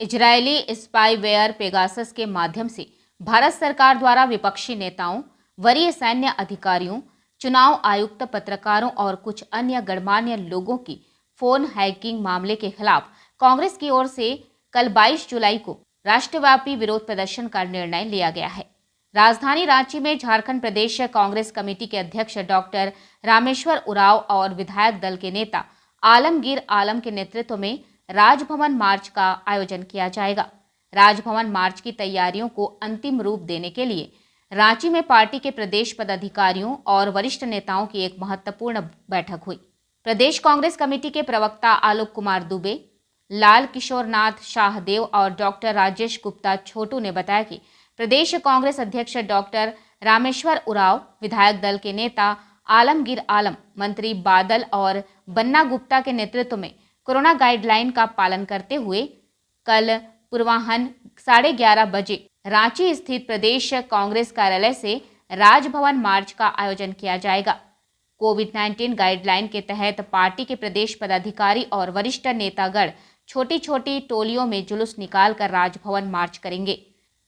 Israeli spyware Pegasus के माध्यम से भारत सरकार द्वारा विपक्षी नेताओं, वरीय सैन्य अधिकारियों, चुनाव आयुक्त, पत्रकारों और कुछ अन्य गणमान्य लोगों की फोन हैकिंग मामले के खिलाफ कांग्रेस की ओर से कल 22 जुलाई को राष्ट्रव्यापी विरोध प्रदर्शन का निर्णय लिया गया है। राजधानी रांची में झारखंड प्रदेश कांग्रेस कमेटी के अध्यक्ष डॉक्टर रामेश्वर उरांव और विधायक दल के नेता आलमगीर आलम के नेतृत्व में राजभवन मार्च का आयोजन किया जाएगा। राजभवन मार्च की तैयारियों को अंतिम रूप देने के लिए रांची में पार्टी के प्रदेश पदाधिकारियों और वरिष्ठ नेताओं की एक महत्वपूर्ण बैठक हुई। प्रदेश कांग्रेस कमेटी के प्रवक्ता आलोक कुमार दुबे, लाल किशोरनाथ शाहदेव और डॉक्टर राजेश गुप्ता छोटू ने बताया कि प्रदेश कांग्रेस अध्यक्ष डॉक्टर रामेश्वर उरांव, विधायक दल के नेता आलमगीर आलम, मंत्री बादल और बन्ना गुप्ता के नेतृत्व में कोरोना गाइडलाइन का पालन करते हुए कल पूर्वाह्न 11:30 बजे रांची स्थित प्रदेश कांग्रेस कार्यालय से राजभवन मार्च का आयोजन किया जाएगा। कोविड-19 गाइडलाइन के तहत पार्टी के प्रदेश पदाधिकारी और वरिष्ठ नेतागण छोटी छोटी टोलियों में जुलूस निकालकर राजभवन मार्च करेंगे।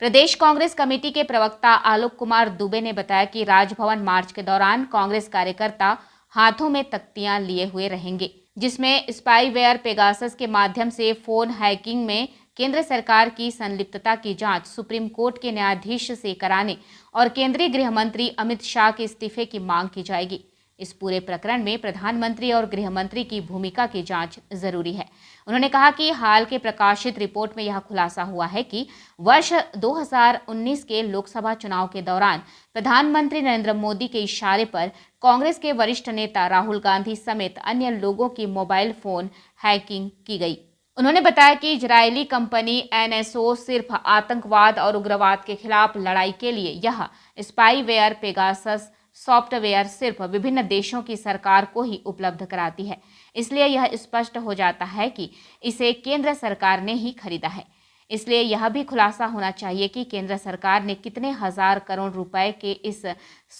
प्रदेश कांग्रेस कमेटी के प्रवक्ता आलोक कुमार दुबे ने बताया कि राजभवन मार्च के दौरान कांग्रेस कार्यकर्ता हाथों में तख्तियां लिए हुए रहेंगे, जिसमें स्पाईवेयर पेगासस के माध्यम से फोन हैकिंग में केंद्र सरकार की संलिप्तता की जांच सुप्रीम कोर्ट के न्यायाधीश से कराने और केंद्रीय गृह मंत्री अमित शाह के इस्तीफे की मांग की जाएगी। इस पूरे प्रकरण में प्रधानमंत्री और गृह मंत्री की भूमिका की जांच जरूरी है। उन्होंने कहा कि हाल के प्रकाशित रिपोर्ट में यह खुलासा हुआ है कि वर्ष 2019 के लोकसभा चुनाव के दौरान प्रधानमंत्री नरेंद्र मोदी के इशारे पर कांग्रेस के वरिष्ठ नेता राहुल गांधी समेत अन्य लोगों की मोबाइल फोन हैकिंग की गई। उन्होंने बताया कि इजरायली कंपनी NSO सिर्फ आतंकवाद और उग्रवाद के खिलाफ लड़ाई के लिए यह स्पाईवेयर पेगासस सॉफ्टवेयर सिर्फ विभिन्न देशों की सरकार को ही उपलब्ध कराती है। इसलिए यह स्पष्ट हो जाता है कि इसे केंद्र सरकार ने ही खरीदा है। इसलिए यह भी खुलासा होना चाहिए कि केंद्र सरकार ने कितने हजार करोड़ रुपए के इस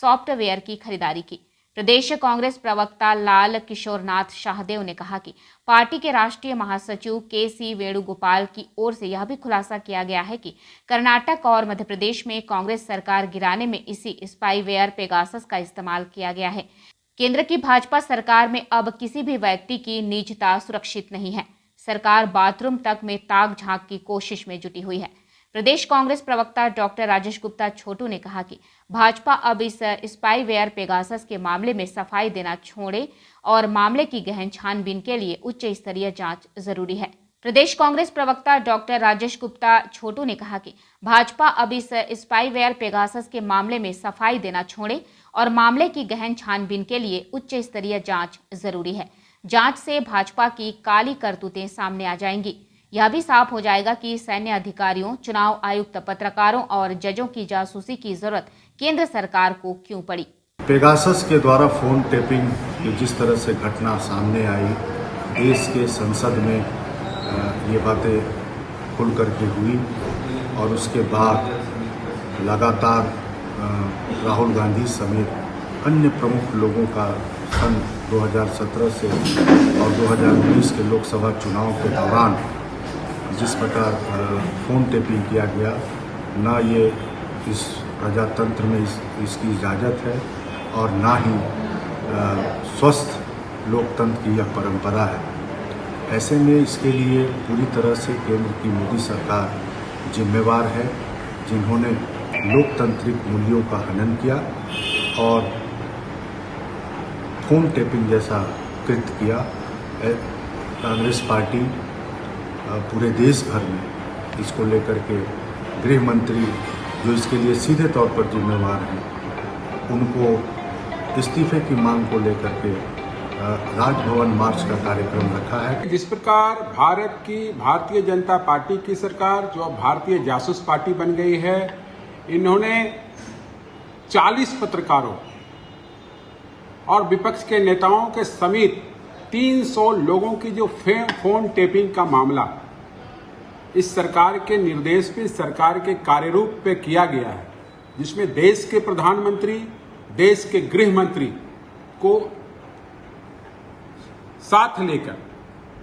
सॉफ्टवेयर की खरीदारी की। प्रदेश कांग्रेस प्रवक्ता लाल किशोरनाथ शाहदेव ने कहा कि पार्टी के राष्ट्रीय महासचिव KC वेणुगोपाल की ओर से यह भी खुलासा किया गया है कि कर्नाटक और मध्य प्रदेश में कांग्रेस सरकार गिराने में इसी स्पाईवेयर पेगासस का इस्तेमाल किया गया है। केंद्र की भाजपा सरकार में अब किसी भी व्यक्ति की निजता सुरक्षित नहीं है। सरकार बाथरूम तक में ताक झांक की कोशिश में जुटी हुई है। प्रदेश कांग्रेस प्रवक्ता डॉक्टर राजेश गुप्ता छोटू ने कहा कि भाजपा अब इस स्पाईवेयर पेगासस के मामले में सफाई देना छोड़े और मामले की गहन छानबीन के लिए उच्च स्तरीय जांच जरूरी है। प्रदेश कांग्रेस प्रवक्ता डॉक्टर राजेश गुप्ता छोटू ने कहा कि भाजपा अब इस स्पाईवेयर पेगासस के मामले में सफाई देना छोड़े और मामले की गहन छानबीन के लिए उच्च स्तरीय जांच जरूरी है। जांच से भाजपा की काली करतूतें सामने आ जाएंगी। यह भी साफ हो जाएगा कि सैन्य अधिकारियों, चुनाव आयुक्त, पत्रकारों और जजों की जासूसी की जरूरत केंद्र सरकार को क्यों पड़ी। पेगासस के द्वारा फोन टेपिंग की जिस तरह से घटना सामने आई, देश के संसद में ये बातें खुल करके हुई और उसके बाद लगातार राहुल गांधी समेत अन्य प्रमुख लोगों का सन 2017 से और 2019 के लोकसभा चुनाव के दौरान जिस प्रकार फोन टेपिंग किया गया, ना ये इस प्रजातंत्र में इसकी इजाज़त है और ना ही स्वस्थ लोकतंत्र की यह परंपरा है। ऐसे में इसके लिए पूरी तरह से केंद्र की मोदी सरकार जिम्मेवार है, जिन्होंने लोकतांत्रिक मूल्यों का हनन किया और फोन टेपिंग जैसा कृत्य किया। कांग्रेस पार्टी पूरे देश भर में इसको लेकर के गृह मंत्री, जो इसके लिए सीधे तौर पर जिम्मेवार हैं, उनको इस्तीफे की मांग को लेकर के राजभवन मार्च का कार्यक्रम रखा है। जिस प्रकार भारत की भारतीय जनता पार्टी की सरकार, जो भारतीय जासूस पार्टी बन गई है, इन्होंने 40 पत्रकारों और विपक्ष के नेताओं के समेत 300 लोगों की जो फोन टेपिंग का मामला इस सरकार के निर्देश पे, सरकार के कार्यरूप पे किया गया है, जिसमें देश के प्रधानमंत्री, देश के गृह मंत्री को साथ लेकर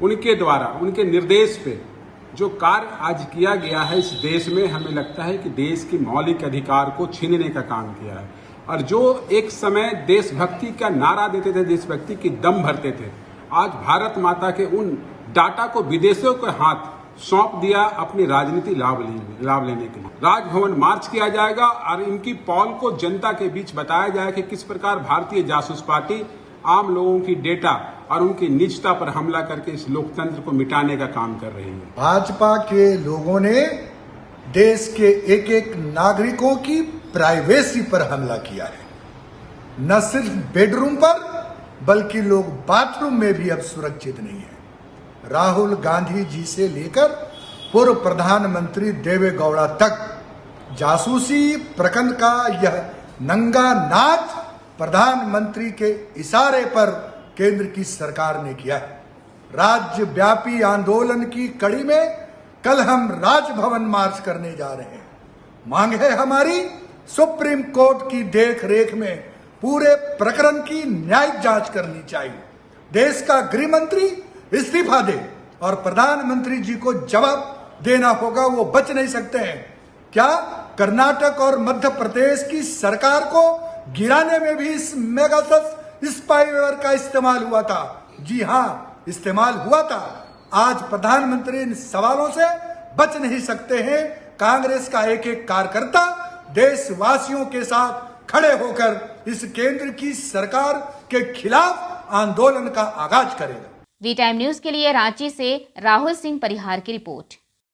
उनके द्वारा, उनके निर्देश पे जो कार्य आज किया गया है इस देश में, हमें लगता है कि देश के मौलिक अधिकार को छीनने का काम किया है। और जो एक समय देशभक्ति का नारा देते थे, देशभक्ति की दम भरते थे, आज भारत माता के उन डाटा को विदेशों के हाथ सौंप दिया अपनी राजनीति लाभ लेने के लिए। राजभवन मार्च किया जाएगा और इनकी पॉल को जनता के बीच बताया जाए कि किस प्रकार भारतीय जासूस पार्टी आम लोगों की डेटा और उनकी निजता पर हमला करके इस लोकतंत्र को मिटाने का काम कर रही है। भाजपा के लोगों ने देश के एक एक नागरिकों की प्राइवेसी पर हमला किया है। न सिर्फ बेडरूम पर, बल्कि लोग बाथरूम में भी अब सुरक्षित नहीं है। राहुल गांधी जी से लेकर पूर्व प्रधानमंत्री देवेगौड़ा तक जासूसी प्रकरण का यह नंगा नाच प्रधानमंत्री के इशारे पर केंद्र की सरकार ने किया है। राज्यव्यापी आंदोलन की कड़ी में कल हम राजभवन मार्च करने जा रहे हैं। मांग है हमारी सुप्रीम कोर्ट की देख रेख में पूरे प्रकरण की न्यायिक जांच करनी चाहिए। देश का गृह मंत्री इस्तीफा दे और प्रधानमंत्री जी को जवाब देना होगा, वो बच नहीं सकते हैं। क्या कर्नाटक और मध्य प्रदेश की सरकार को गिराने में भी इस मेगासस स्पाईवेयर का इस्तेमाल हुआ था? जी हां, इस्तेमाल हुआ था। आज प्रधानमंत्री इन सवालों से बच नहीं सकते हैं। कांग्रेस का एक एक कार्यकर्ता देशवासियों के साथ खड़े होकर इस केंद्र की सरकार के खिलाफ आंदोलन का आगाज करेगा। वी टाइम न्यूज के लिए रांची से राहुल सिंह परिहार की रिपोर्ट।